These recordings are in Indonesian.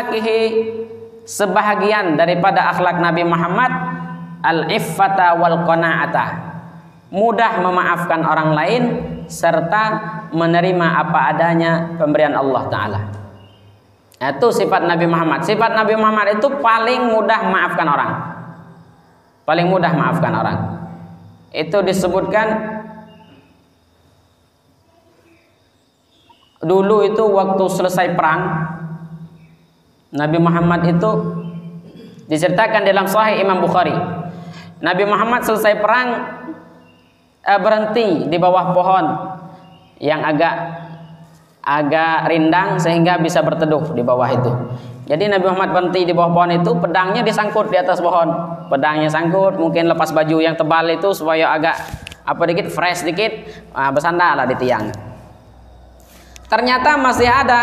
akhlaqihi, sebahagian daripada akhlak Nabi Muhammad, al-iffata wal qana'ata, mudah memaafkan orang lain serta menerima apa adanya pemberian Allah Ta'ala. Itu sifat Nabi Muhammad. Sifat Nabi Muhammad itu paling mudah memaafkan orang, paling mudah memaafkan orang. Itu disebutkan dulu itu waktu selesai perang, Nabi Muhammad itu diceritakan dalam Sahih Imam Bukhari, Nabi Muhammad selesai perang berhenti di bawah pohon yang agak rindang sehingga bisa berteduh di bawah itu. Jadi Nabi Muhammad berhenti di bawah pohon itu, pedangnya disangkut di atas pohon, pedangnya sangkut, mungkin lepas baju yang tebal itu supaya agak dikit, fresh dikit, bersandarlah di tiang. Ternyata masih ada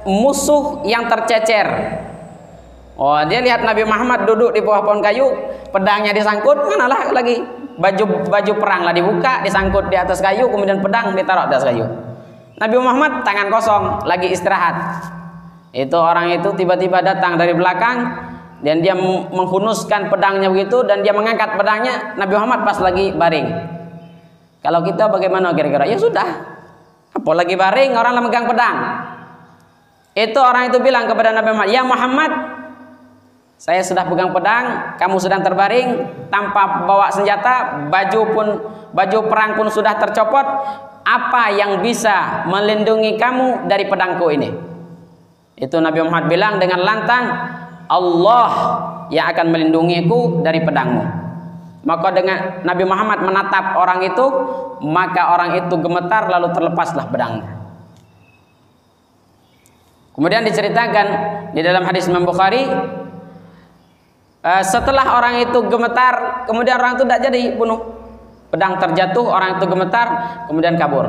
musuh yang tercecer. Oh, dia lihat Nabi Muhammad duduk di bawah pohon kayu, pedangnya disangkut, manalah lagi baju perang lah dibuka, disangkut di atas kayu, kemudian pedang ditaruh di atas kayu. Nabi Muhammad tangan kosong, lagi istirahat. Itu orang itu tiba-tiba datang dari belakang dan dia menghunuskan pedangnya begitu, dan dia mengangkat pedangnya. Nabi Muhammad pas lagi baring. Kalau kita bagaimana kira-kira? Ya sudah, apalagi baring, orang memegang pedang. Itu orang itu bilang kepada Nabi Muhammad, "Ya Muhammad, saya sudah pegang pedang, kamu sedang terbaring tanpa bawa senjata, baju perang pun sudah tercopot. Apa yang bisa melindungi kamu dari pedangku ini?" Itu Nabi Muhammad bilang dengan lantang, "Allah yang akan melindungiku dari pedangmu." Maka dengan Nabi Muhammad menatap orang itu, maka orang itu gemetar lalu terlepaslah pedangnya. Kemudian diceritakan di dalam hadis Imam Bukhari, setelah orang itu gemetar, kemudian orang itu tidak jadi bunuh. Pedang terjatuh, orang itu gemetar, kemudian kabur.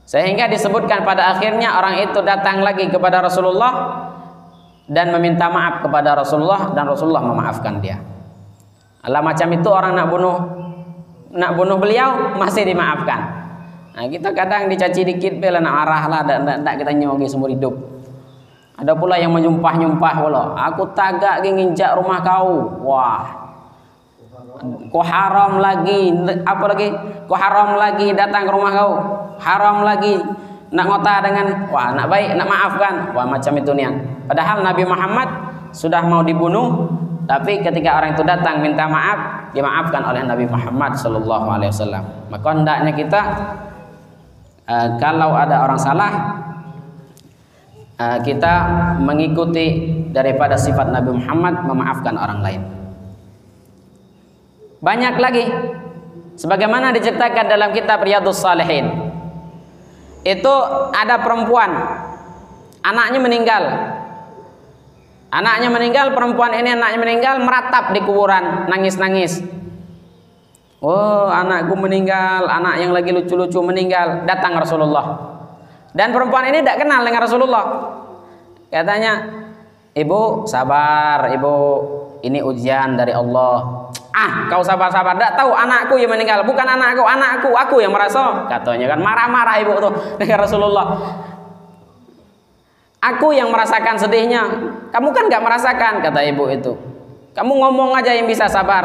Sehingga disebutkan pada akhirnya orang itu datang lagi kepada Rasulullah dan meminta maaf kepada Rasulullah, dan Rasulullah memaafkan dia. Alah macam itu orang nak bunuh beliau masih dimaafkan. Nah, kita kadang dicaci dikit bela nak marah lah, tidak kita nyogi seumur hidup. Ada pula yang menyumpah pula, "Aku tagak nginjak rumah kau." Wah, kau haram lagi, kau haram lagi datang ke rumah kau, haram lagi nak ngota dengan, wah nak baik, nak maafkan, wah macam itu niat. Padahal Nabi Muhammad sudah mau dibunuh, tapi ketika orang itu datang minta maaf, dimaafkan oleh Nabi Muhammad Sallallahu Alaihi Wasallam. Maka hendaknya kita kalau ada orang salah, kita mengikuti daripada sifat Nabi Muhammad, memaafkan orang lain. Banyak lagi sebagaimana diceritakan dalam kitab Riyadhus Shalihin. Itu ada perempuan, anaknya meninggal, perempuan ini anaknya meninggal, meratap di kuburan, nangis-nangis. Oh, anakku meninggal, anak yang lagi lucu-lucu meninggal. Datang Rasulullah, dan perempuan ini tidak kenal dengan Rasulullah. Katanya, "Ibu sabar, ibu, ini ujian dari Allah." "Ah, kau sabar-sabar, tidak tahu anakku yang meninggal, bukan anakku, aku yang merasa." Katanya kan marah-marah ibu tuh dengan Rasulullah. "Aku yang merasakan sedihnya, kamu kan nggak merasakan," kata ibu itu. "Kamu ngomong aja yang bisa, sabar."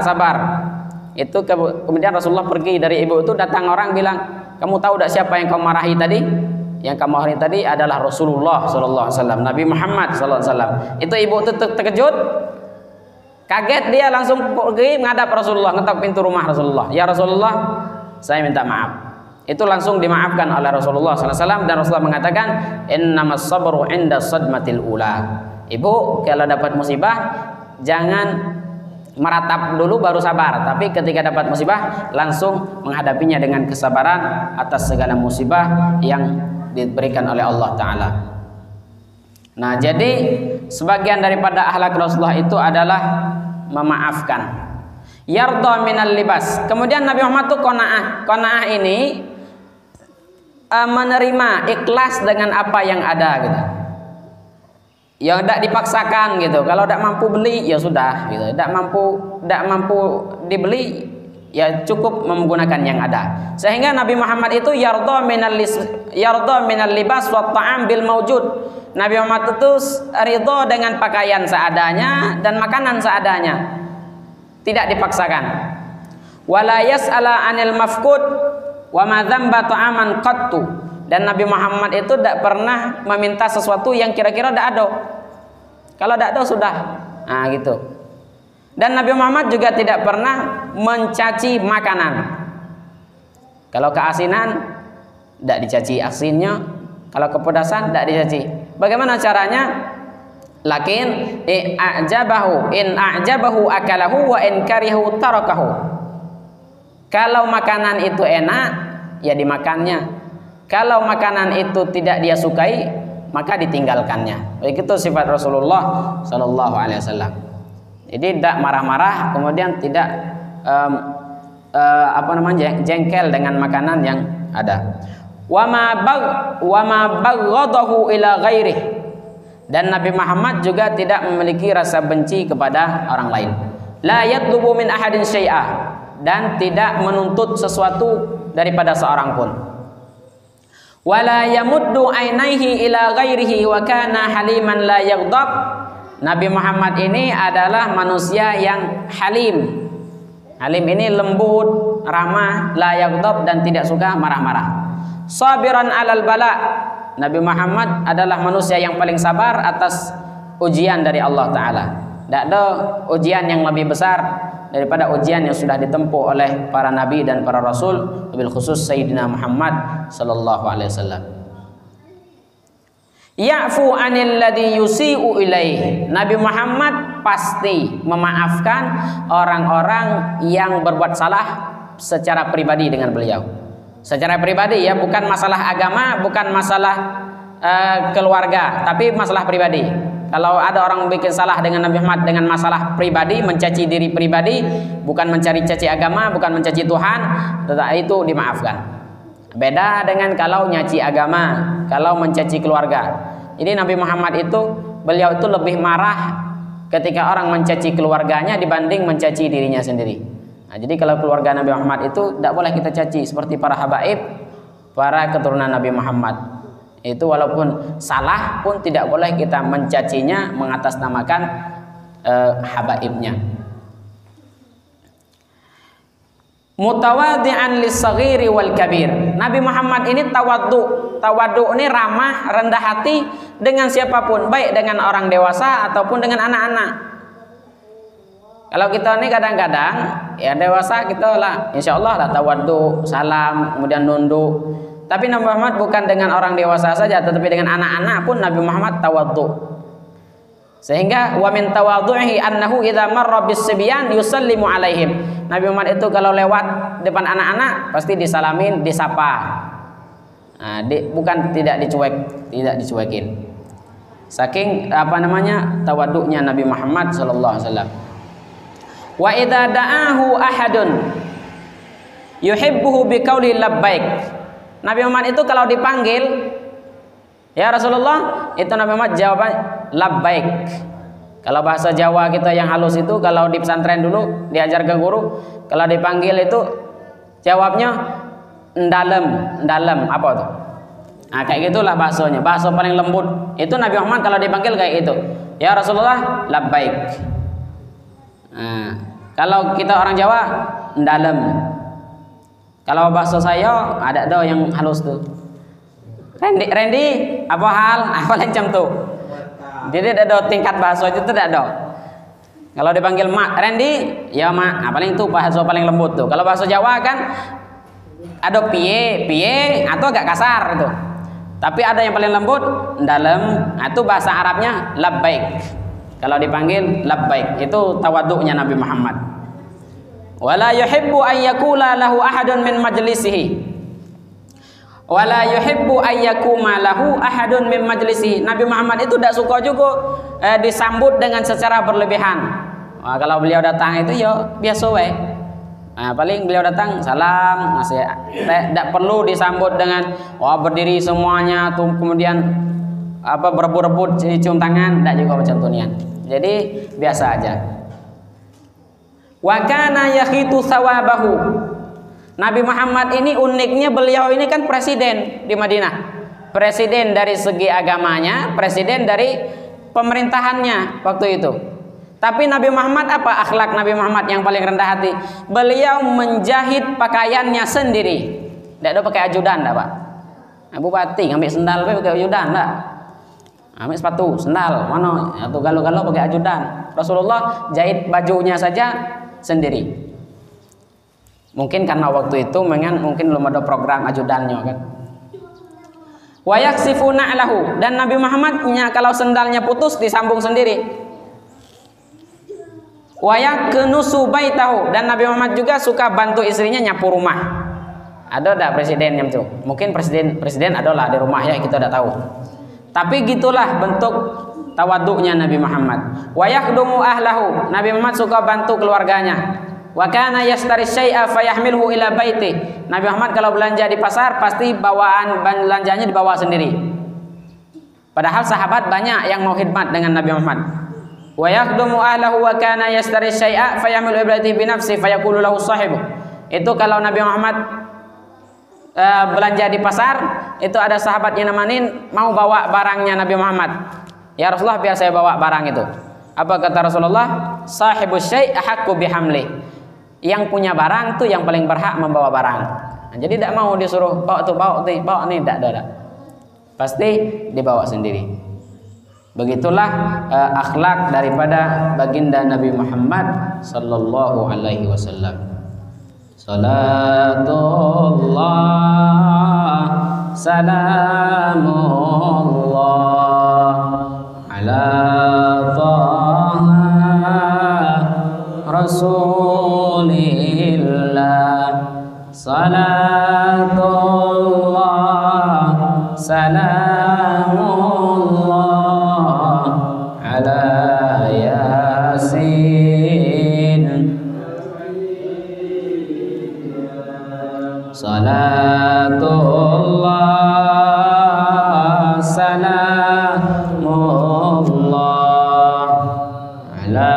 Itu kemudian Rasulullah pergi dari ibu itu, datang orang bilang, "Kamu tahu tidak siapa yang kau marahi tadi?" Yang kamu marahi tadi adalah Rasulullah Sallallahu Alaihi Wasallam, Nabi Muhammad Sallallahu Alaihi Wasallam. Itu ibu itu terkejut, kaget, dia langsung pergi menghadap Rasulullah, ngetok pintu rumah Rasulullah. "Ya Rasulullah, saya minta maaf." Itu langsung dimaafkan oleh Rasulullah Sallallahu Alaihi Wasallam, dan Rasulullah mengatakan, "Innamas sabru 'inda sadmatil ula." Ibu kalau dapat musibah jangan meratap dulu baru sabar, tapi ketika dapat musibah langsung menghadapinya dengan kesabaran atas segala musibah yang diberikan oleh Allah Ta'ala. Nah, jadi sebagian daripada akhlak Rasulullah itu adalah memaafkan. Yarda minal libas. Kemudian Nabi Muhammad itu qanaah ini menerima, ikhlas dengan apa yang ada gitu. Ya tidak dipaksakan gitu. Kalau tidak mampu beli ya sudah gitu. Tidak mampu dibeli ya cukup menggunakan yang ada. Sehingga Nabi Muhammad itu yarda minal libas wa ta'am bil mawjud. Nabi Muhammad itu ridho dengan pakaian seadanya dan makanan seadanya, tidak dipaksakan. Wala yas'ala 'anil mafqud wa ma dzamba ta'aman qattu, dan Nabi Muhammad itu tidak pernah meminta sesuatu yang kira-kira tidak ada. Kalau tidak ada sudah, nah gitu. Dan Nabi Muhammad juga tidak pernah mencaci makanan. Kalau keasinan tidak dicaci asinnya, kalau kepedasan tidak dicaci. Bagaimana caranya? Lakin in a'jabahu akalahu wa in karihu tarakahu. Kalau makanan itu enak, ya dimakannya. Kalau makanan itu tidak dia sukai, maka ditinggalkannya. Begitu sifat Rasulullah Sallallahu Alaihi Wasallam. Jadi tidak marah-marah, kemudian tidak jengkel dengan makanan yang ada. Wa ma baghadahu ila ghairih, dan Nabi Muhammad juga tidak memiliki rasa benci kepada orang lain. La yatlubu min ahadin syai'a, dan tidak menuntut sesuatu daripada seorang pun. Wala yamuddu ainaihi ila ghairihi wa kana haliman la yaghdab. Nabi Muhammad ini adalah manusia yang halim. Halim ini lembut, ramah, la yaghdab, dan tidak suka marah-marah. Sabiran alal bala. Nabi Muhammad adalah manusia yang paling sabar atas ujian dari Allah Ta'ala. Tidak ada ujian yang lebih besar daripada ujian yang sudah ditempuh oleh para nabi dan para rasul, wabil khusus Sayyidina Muhammad Sallallahu Alaihi Wasallam. Ya'fu anil ladhi yusi'u ilaih. Nabi Muhammad pasti memaafkan orang-orang yang berbuat salah secara pribadi dengan beliau. Secara pribadi ya, bukan masalah agama, bukan masalah keluarga, tapi masalah pribadi. Kalau ada orang bikin salah dengan Nabi Muhammad dengan masalah pribadi, mencaci diri pribadi, bukan mencari caci agama, bukan mencaci Tuhan, itu dimaafkan. Beda dengan kalau nyaci agama, kalau mencaci keluarga. Jadi Nabi Muhammad itu, beliau itu lebih marah ketika orang mencaci keluarganya dibanding mencaci dirinya sendiri. Nah, jadi kalau keluarga Nabi Muhammad itu tidak boleh kita caci, seperti para habaib, para keturunan Nabi Muhammad. Itu walaupun salah pun tidak boleh kita mencacinya, mengatasnamakan habaibnya. Mutawadhi'an lis-saghiri wal kabir. Nabi Muhammad ini tawadhu. Tawadhu ini ramah, rendah hati dengan siapapun, baik dengan orang dewasa ataupun dengan anak-anak. Kalau kita ini kadang-kadang ya dewasa kita lah, insya Allah lah tawadhu, salam, kemudian nunduk. Tapi Nabi Muhammad bukan dengan orang dewasa saja, tetapi dengan anak-anak pun Nabi Muhammad tawadhu. Sehingga wa min tawadhu'ihi annahu idza marra bis-sibyan yusallimu alaihim. Nabi Muhammad itu kalau lewat depan anak-anak pasti disalamin, disapa. Nah, bukan tidak dicuekin. Saking tawadhu'nya Nabi Muhammad sallallahu alaihi wasallam. Wa idza da'ahu ahadun yuhibbuhu biqauli labbaik. Nabi Muhammad itu kalau dipanggil, ya Rasulullah, itu Nabi Muhammad jawaban labbaik. Kalau bahasa Jawa kita yang halus itu, kalau di pesantren dulu diajar ke guru, kalau dipanggil itu jawabnya ndalem apa tuh? Nah, kayak gitulah bahasanya, bahasa paling lembut. Itu Nabi Muhammad kalau dipanggil kayak itu. Ya Rasulullah, labbaik. Nah, kalau kita orang Jawa, ndalem. Kalau bahasa saya ada yang halus tuh. Randy, apa hal? Apa macam tuh? Jadi ada tingkat bahasa itu tidak ada. Kalau dipanggil mak, Randy, ya mak. Nah, paling itu bahasa paling lembut tuh. Kalau bahasa Jawa kan ada piye atau agak kasar itu. Tapi ada yang paling lembut, ndalem. Nah, itu bahasa Arabnya labbaik. Kalau dipanggil labbaik, itu tawadhu'nya Nabi Muhammad. Wala yuhibbu an yakula lahu ahadun min majlisihi. Wala yuhibbu an yakuma lahu ahadun min majlisihi. Nabi Muhammad itu tidak suka juga disambut dengan secara berlebihan. Wah, kalau beliau datang itu ya biasa wae. Nah, paling beliau datang salam, tidak perlu disambut dengan berdiri semuanya tuh, kemudian berebut-rebut cium tangan, tidak juga macam itu. Jadi biasa aja. Wa kana yakhitu thawabahu. Nabi Muhammad ini uniknya, beliau ini kan presiden di Madinah. presiden dari segi agamanya, presiden dari pemerintahannya waktu itu. Tapi Nabi Muhammad apa akhlak Nabi Muhammad yang paling rendah hati? Beliau menjahit pakaiannya sendiri. Tidak ada pakai ajudan, dah Pak. Bupati ngambil sendal pakai ajudan, dah. Ambil sepatu, sendal, mana? Atau galau-galau pakai ajudan. Rasulullah jahit bajunya saja sendiri. Mungkin karena waktu itu mungkin belum ada program ajudannya kan. Wa yaksifu na'lahu, dan Nabi Muhammadnya kalau sendalnya putus disambung sendiri. Wa yaknusu baitahu, dan Nabi Muhammad juga suka bantu istrinya nyapu rumah. Ada enggak presiden yang itu? Mungkin presiden adalah di rumah ya, kita tidak tahu. Tapi gitulah bentuk tawaduknya Nabi Muhammad. Wa yakhdumu ahlahu, Nabi Muhammad suka bantu keluarganya. Wa kana yashtari syai'a fayahmilhu ila baiti. Nabi Muhammad kalau belanja di pasar pasti bawaan belanjanya dibawa sendiri. Padahal sahabat banyak yang mau khidmat dengan Nabi Muhammad. Wa yakhdumu ahlahu wa kana yashtari syai'a fayahmilu ila baiti bi nafsi fayaqulu lahu sahibu. Itu kalau Nabi Muhammad belanja di pasar, itu ada sahabat yang nemanin mau bawa barangnya Nabi Muhammad. Ya Rasulullah, biar saya bawa barang itu. Apa kata Rasulullah? Sahibus syai' ahaqqu bihamli. Yang punya barang tuh yang paling berhak membawa barang. Nah, jadi tidak mau disuruh bawa nih, tidak ada. Pasti dibawa sendiri. Begitulah akhlak daripada baginda Nabi Muhammad sallallahu alaihi wasallam. Salatullah salamullah ala taha rasulillah. Salatullah salamullah ala yasin. Salatullah salamullah ala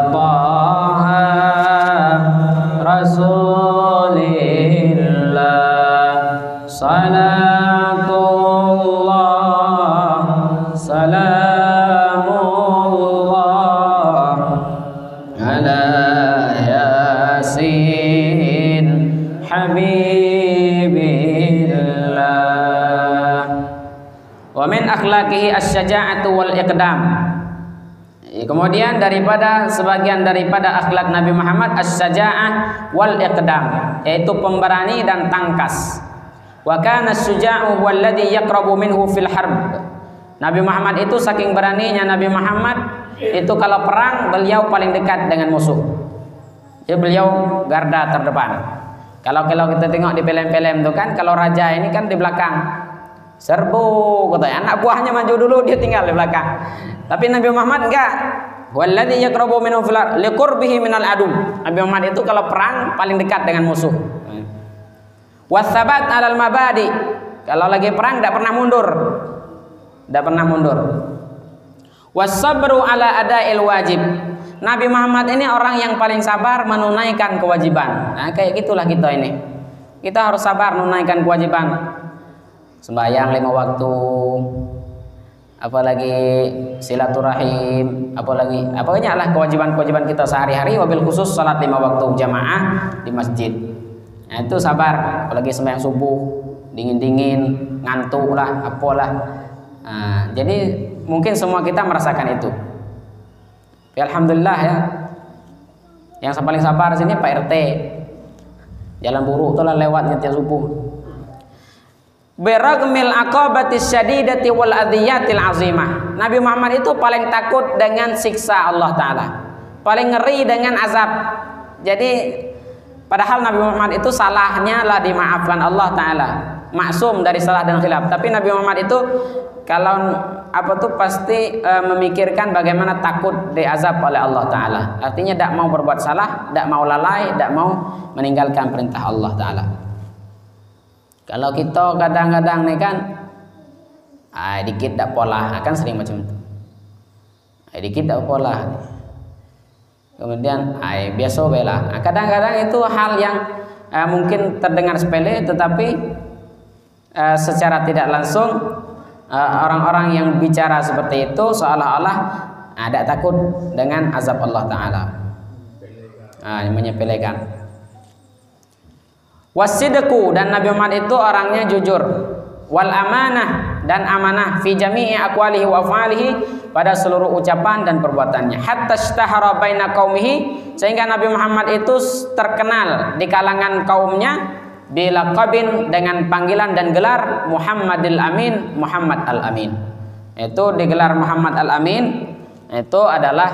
taha rasulillah. Salatullah salamullah ala yasin habibillah. Wa min akhlaqihi asy-syaja'atu wal iqdam. Kemudian daripada sebagian daripada akhlak Nabi Muhammad asy-syaja'ah wal iqdam, yaitu pemberani dan tangkas. Wa kana asy-syuja'u walladhi yaqrabu minhu fil harb. Nabi Muhammad itu saking beraninya Nabi Muhammad itu kalau perang beliau paling dekat dengan musuh. Jadi beliau garda terdepan. Kalau kita tengok di film-film itu kan, kalau raja ini kan di belakang, serbu katanya, anak buahnya maju dulu, dia tinggal di belakang. Tapi Nabi Muhammad enggak. Walladzi yaqrabu minhu fil liqurbihi minal adu. Nabi Muhammad itu kalau perang paling dekat dengan musuh. Wasabat 'alal mabadi. Kalau lagi perang tidak pernah mundur. Tidak pernah mundur. Wasabru 'ala ada'il wajib. Nabi Muhammad ini orang yang paling sabar menunaikan kewajiban. Nah, kayak gitulah kita ini. Kita harus sabar menunaikan kewajiban. Sembahyang 5 waktu, apalagi silaturahim, apalagi banyaklah kewajiban-kewajiban kita sehari-hari, wabil khusus salat 5 waktu jamaah di masjid. Nah, itu sabar, apalagi sembahyang subuh, dingin-dingin, ngantuk lah, apalah. Nah, jadi mungkin semua kita merasakan itu. Alhamdulillah ya. Yang paling sabar sini Pak RT. Jalan buruk itulah lewatnya tiap subuh. Biragmil aqabatis syadidati wal adhiyatil azimah. Nabi Muhammad itu paling takut dengan siksa Allah Ta'ala, paling ngeri dengan azab. Jadi padahal Nabi Muhammad itu salahnya lah dimaafkan Allah Ta'ala, maksum dari salah dan khilaf. Tapi Nabi Muhammad itu kalau pasti memikirkan bagaimana takut diazab oleh Allah Ta'ala. Artinya tidak mau berbuat salah, tidak mau lalai, tidak mau meninggalkan perintah Allah Ta'ala. Kalau kita kadang-kadang nih kan dikit tak pola, akan sering macam itu. Dikit tak pola. Kemudian biasa bela. Kadang-kadang itu hal yang mungkin terdengar sepele, tetapi secara tidak langsung orang-orang yang bicara seperti itu seolah-olah ada takut dengan azab Allah Ta'ala, menyepelekan. Wasidqu, dan Nabi Muhammad itu orangnya jujur. Wal amanah, dan amanah fi jami'i aqwalihi wa af'alihi, pada seluruh ucapan dan perbuatannya. Hatta ishtahara baina qaumihi, sehingga Nabi Muhammad itu terkenal di kalangan kaumnya bilaqabin, dengan panggilan dan gelar Muhammadil Amin, Muhammad Al-Amin. Itu digelar Muhammad Al-Amin, itu adalah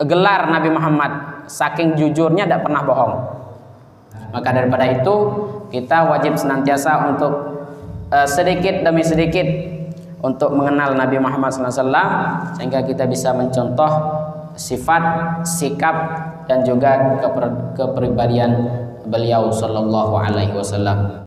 gelar Nabi Muhammad, saking jujurnya tidak pernah bohong. Maka daripada itu kita wajib senantiasa untuk sedikit demi sedikit untuk mengenal Nabi Muhammad SAW, sehingga kita bisa mencontoh sifat, sikap, dan juga kepribadian beliau sallallahu alaihi wasallam.